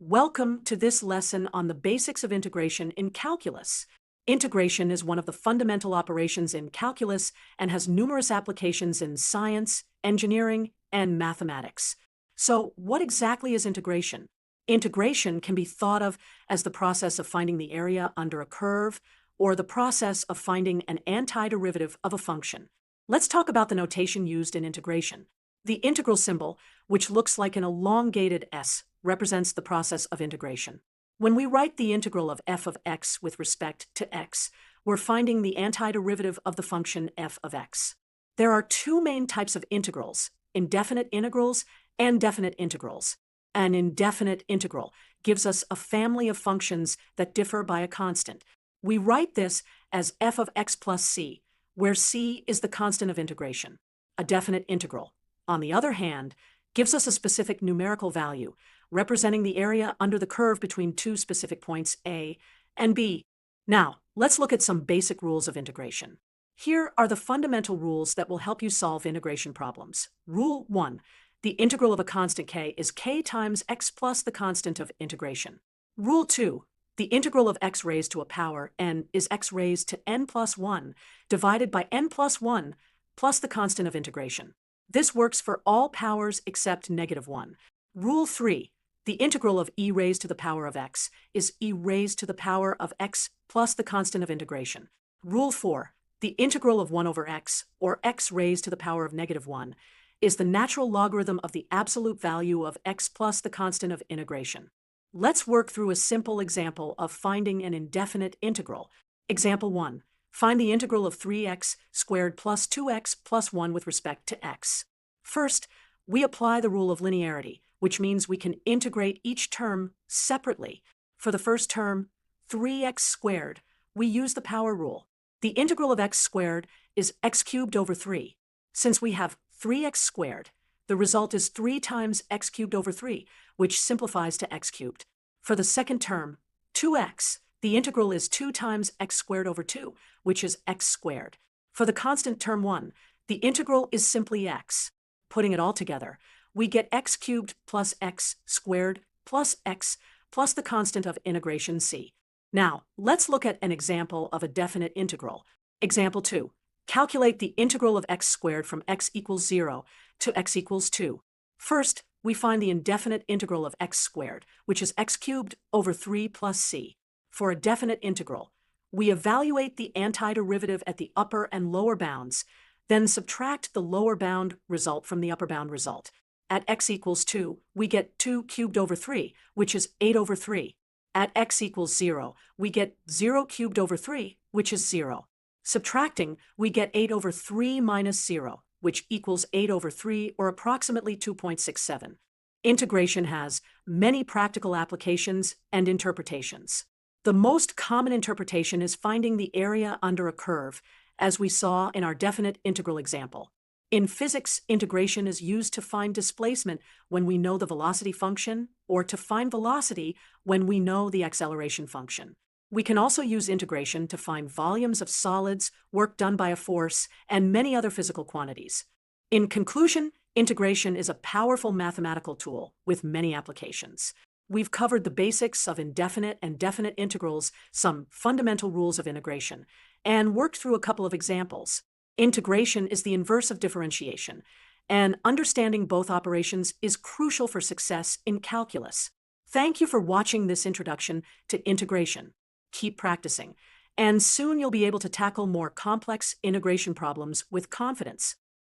Welcome to this lesson on the basics of integration in calculus. Integration is one of the fundamental operations in calculus and has numerous applications in science, engineering, and mathematics. So, what exactly is integration? Integration can be thought of as the process of finding the area under a curve or the process of finding an antiderivative of a function. Let's talk about the notation used in integration. The integral symbol, which looks like an elongated S, represents the process of integration. When we write the integral of f of x with respect to x, we're finding the antiderivative of the function f of x. There are two main types of integrals, indefinite integrals and definite integrals. An indefinite integral gives us a family of functions that differ by a constant. We write this as f of x plus c, where c is the constant of integration. A definite integral, on the other hand, gives us a specific numerical value, representing the area under the curve between two specific points A and B. Now, let's look at some basic rules of integration. Here are the fundamental rules that will help you solve integration problems. Rule 1. The integral of a constant k is k times x plus the constant of integration. Rule 2. The integral of x raised to a power n is x raised to n plus 1 divided by n plus 1 plus the constant of integration. This works for all powers except -1. Rule 3. The integral of e raised to the power of x is e raised to the power of x plus the constant of integration. Rule 4. The integral of 1 over x, or x raised to the power of -1, is the natural logarithm of the absolute value of x plus the constant of integration. Let's work through a simple example of finding an indefinite integral. Example 1. Find the integral of 3x squared plus 2x plus 1 with respect to x. First, we apply the rule of linearity, which means we can integrate each term separately. For the first term, 3x squared, we use the power rule. The integral of x squared is x cubed over 3. Since we have 3x squared, the result is 3 times x cubed over 3, which simplifies to x cubed. For the second term, 2x, the integral is 2 times x squared over 2, which is x squared. For the constant term 1, the integral is simply x. Putting it all together, we get x cubed plus x squared plus x plus the constant of integration c. Now, let's look at an example of a definite integral. Example 2. Calculate the integral of x squared from x equals 0 to x equals 2. First, we find the indefinite integral of x squared, which is x cubed over 3 plus c. For a definite integral, we evaluate the antiderivative at the upper and lower bounds, then subtract the lower bound result from the upper bound result. At x equals 2, we get 2 cubed over 3, which is 8 over 3. At x equals 0, we get 0 cubed over 3, which is 0. Subtracting, we get 8 over 3 minus 0, which equals 8 over 3, or approximately 2.67. Integration has many practical applications and interpretations. The most common interpretation is finding the area under a curve, as we saw in our definite integral example. In physics, integration is used to find displacement when we know the velocity function, or to find velocity when we know the acceleration function. We can also use integration to find volumes of solids, work done by a force, and many other physical quantities. In conclusion, integration is a powerful mathematical tool with many applications. We've covered the basics of indefinite and definite integrals, some fundamental rules of integration, and worked through a couple of examples. Integration is the inverse of differentiation, and understanding both operations is crucial for success in calculus. Thank you for watching this introduction to integration. Keep practicing, and soon you'll be able to tackle more complex integration problems with confidence.